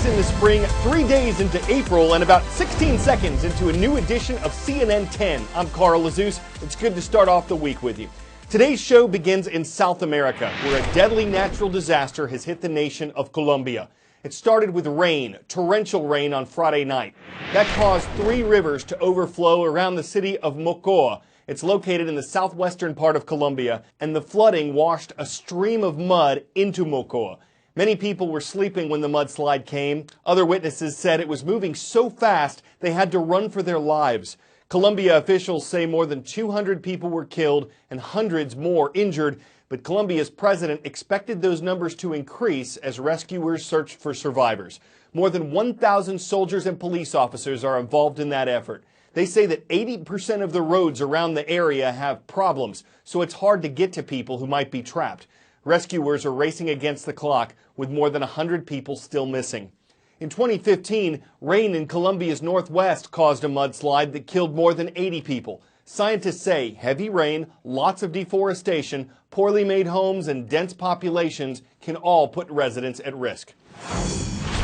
weeks in the spring, 3 days into April, and about 16 seconds into a new edition of CNN 10. I'm Carl Lazouz. It's good to start off the week with you. Today's show begins in South America, where a deadly natural disaster has hit the nation of Colombia. It started with rain, torrential rain on Friday night. That caused 3 rivers to overflow around the city of Mocoa. It's located in the southwestern part of Colombia, and the flooding washed a stream of mud into Mocoa. Many people were sleeping when the mudslide came. Other witnesses said it was moving so fast they had to run for their lives. Colombia officials say more than 200 people were killed and hundreds more injured, but Colombia's president expected those numbers to increase as rescuers searched for survivors. More than 1,000 soldiers and police officers are involved in that effort. They say that 80% of the roads around the area have problems, so it's hard to get to people who might be trapped. Rescuers are racing against the clock, with more than 100 people still missing. In 2015, rain in Colombia's northwest caused a mudslide that killed more than 80 people. Scientists say heavy rain, lots of deforestation, poorly made homes, and dense populations can all put residents at risk.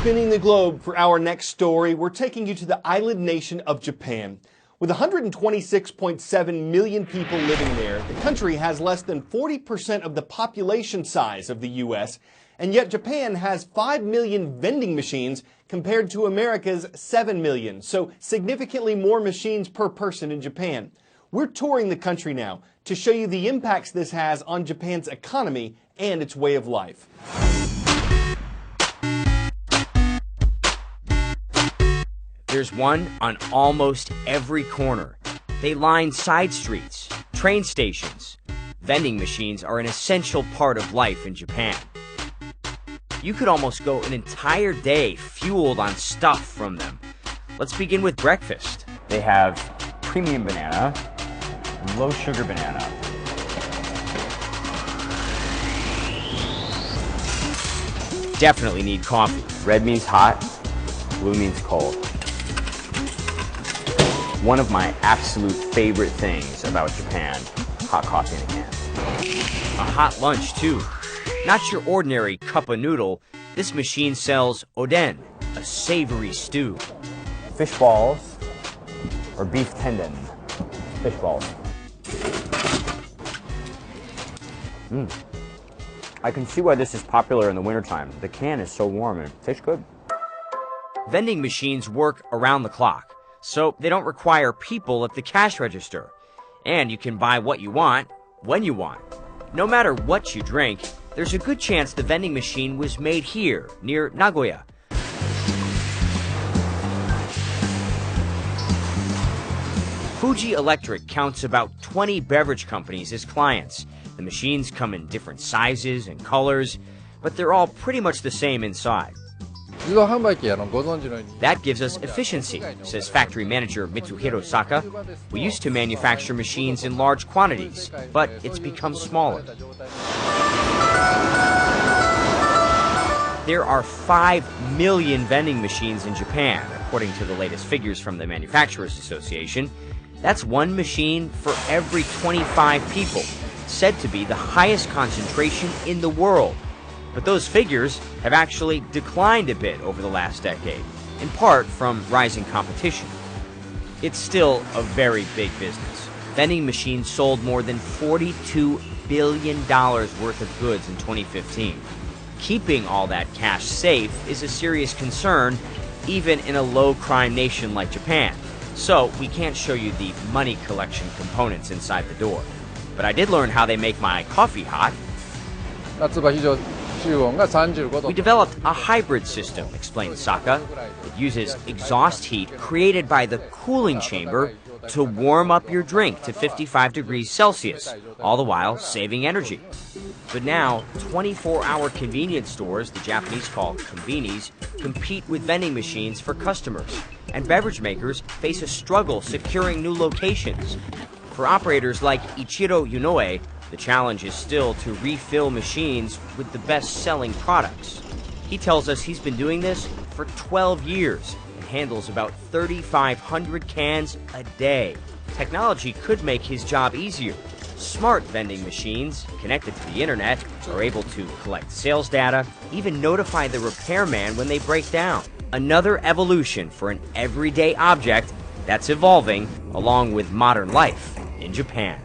Spinning the globe for our next story, we're taking you to the island nation of Japan. With 126.7 million people living there, the country has less than 40% of the population size of the U.S., and yet Japan has 5 million vending machines compared to America's 7 million, so significantly more machines per person in Japan. We're touring the country now to show you the impacts this has on Japan's economy and its way of life. There's one on almost every corner. They line side streets, train stations. Vending machines are an essential part of life in Japan. You could almost go an entire day fueled on stuff from them. Let's begin with breakfast. They have premium banana and low sugar banana. Definitely need coffee. Red means hot, blue means cold. One of my absolute favorite things about Japan, hot coffee in a can. A hot lunch, too. Not your ordinary cup of noodle. This machine sells oden, a savory stew. Fish balls or beef tendon. Fish balls. I can see why this is popular in the wintertime. The can is so warm and it tastes good. Vending machines work around the clock, so they don't require people at the cash register. And you can buy what you want, when you want. No matter what you drink, there's a good chance the vending machine was made here, near Nagoya. Fuji Electric counts about 20 beverage companies as clients. The machines come in different sizes and colors, but they're all pretty much the same inside. That gives us efficiency, says factory manager Mitsuhiro Saka. We used to manufacture machines in large quantities, but it's become smaller. There are 5 million vending machines in Japan, according to the latest figures from the Manufacturers Association. That's one machine for every 25 people, said to be the highest concentration in the world. But those figures have actually declined a bit over the last decade, in part from rising competition. It's still a very big business. Vending machines sold more than $42 billion worth of goods in 2015. Keeping all that cash safe is a serious concern, even in a low-crime nation like Japan. So we can't show you the money collection components inside the door. But I did learn how they make my coffee hot. We developed a hybrid system, explained Saka. It uses exhaust heat created by the cooling chamber to warm up your drink to 55 degrees Celsius, all the while saving energy. But now, 24-hour convenience stores, the Japanese call konbinis, compete with vending machines for customers, and beverage makers face a struggle securing new locations. For operators like Ichiro Yunoe, the challenge is still to refill machines with the best-selling products. He tells us he's been doing this for 12 years and handles about 3,500 cans a day. Technology could make his job easier, Smart vending machines, connected to the internet, are able to collect sales data, even notify the repairman when they break down. Another evolution for an everyday object that's evolving along with modern life in Japan.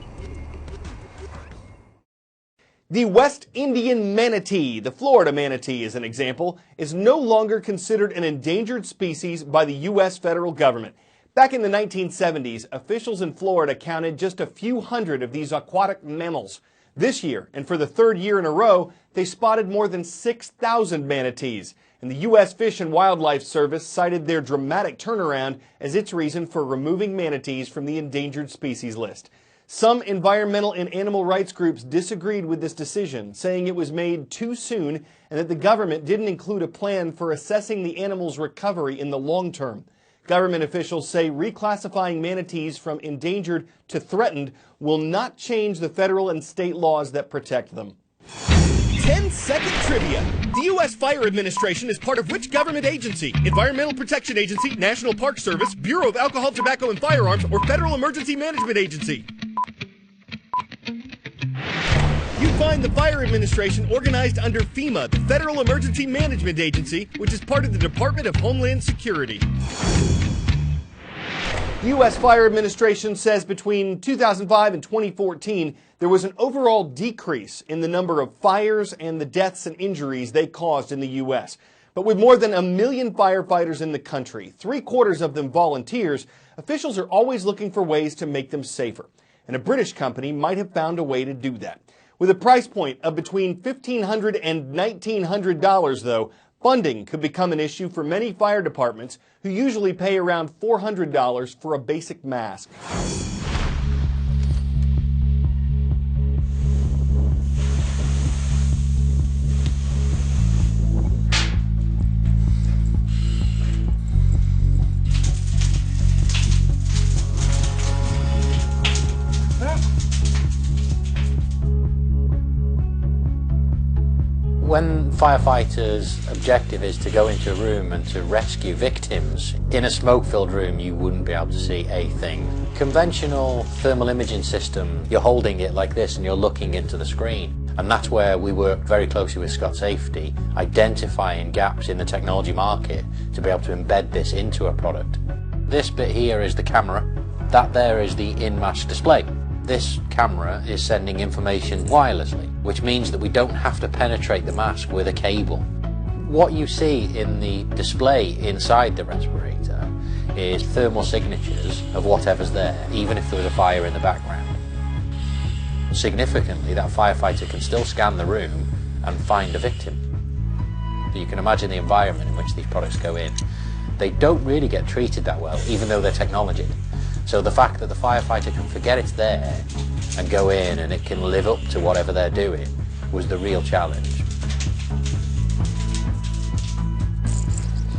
The West Indian manatee, the Florida manatee as an example, is no longer considered an endangered species by the U.S. federal government. Back in the 1970s, officials in Florida counted just a few hundred of these aquatic mammals. This year, and for the third year in a row, they spotted more than 6,000 manatees. And the U.S. Fish and Wildlife Service cited their dramatic turnaround as its reason for removing manatees from the endangered species list. Some environmental and animal rights groups disagreed with this decision, saying it was made too soon and that the government didn't include a plan for assessing the animal's recovery in the long term. Government officials say reclassifying manatees from endangered to threatened will not change the federal and state laws that protect them. 10-second trivia. The U.S. Fire Administration is part of which government agency? Environmental Protection Agency, National Park Service, Bureau of Alcohol, Tobacco, and Firearms, or Federal Emergency Management Agency? You find the Fire Administration organized under FEMA, the Federal Emergency Management Agency, which is part of the Department of Homeland Security. The U.S. Fire Administration says between 2005 and 2014, there was an overall decrease in the number of fires and the deaths and injuries they caused in the U.S. But with more than 1 million firefighters in the country, 3/4 of them volunteers, officials are always looking for ways to make them safer. And a British company might have found a way to do that. With a price point of between $1,500 and $1,900, though, funding could become an issue for many fire departments who usually pay around $400 for a basic mask. When firefighters' objective is to go into a room and to rescue victims, in a smoke-filled room you wouldn't be able to see a thing. Conventional thermal imaging system, you're holding it like this and you're looking into the screen. And that's where we work very closely with Scott Safety, identifying gaps in the technology market to be able to embed this into a product. This bit here is the camera, that there is the in-mask display. This camera is sending information wirelessly, which means that we don't have to penetrate the mask with a cable. What you see in the display inside the respirator is thermal signatures of whatever's there, even if there was a fire in the background. Significantly, that firefighter can still scan the room and find a victim. So you can imagine the environment in which these products go in. They don't really get treated that well, even though they're technology. So the fact that the firefighter can forget it's there and go in and it can live up to whatever they're doing was the real challenge.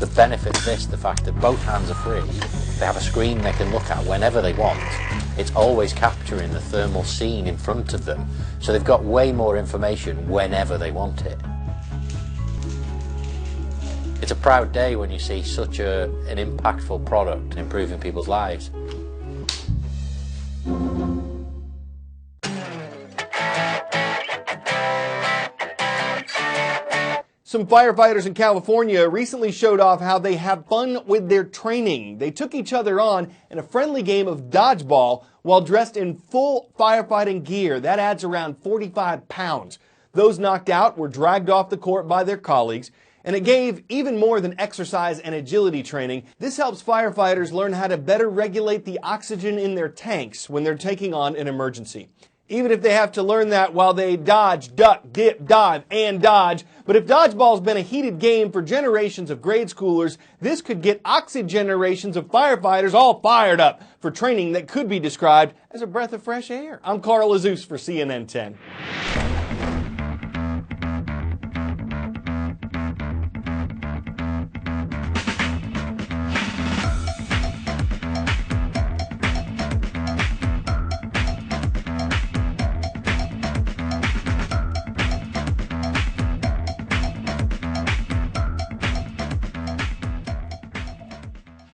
The benefit of this, the fact that both hands are free, they have a screen they can look at whenever they want. It's always capturing the thermal scene in front of them, so they've got way more information whenever they want it. It's a proud day when you see such an impactful product improving people's lives. Some firefighters in California recently showed off how they have fun with their training. They took each other on in a friendly game of dodgeball while dressed in full firefighting gear. That adds around 45 pounds. Those knocked out were dragged off the court by their colleagues, and it gave even more than exercise and agility training. This helps firefighters learn how to better regulate the oxygen in their tanks when they're taking on an emergency. Even if they have to learn that while they dodge, duck, dip, dive, and dodge. But if dodgeball's been a heated game for generations of grade schoolers, this could get oxygenerations of firefighters all fired up for training that could be described as a breath of fresh air. I'm Carl Azuz for CNN 10.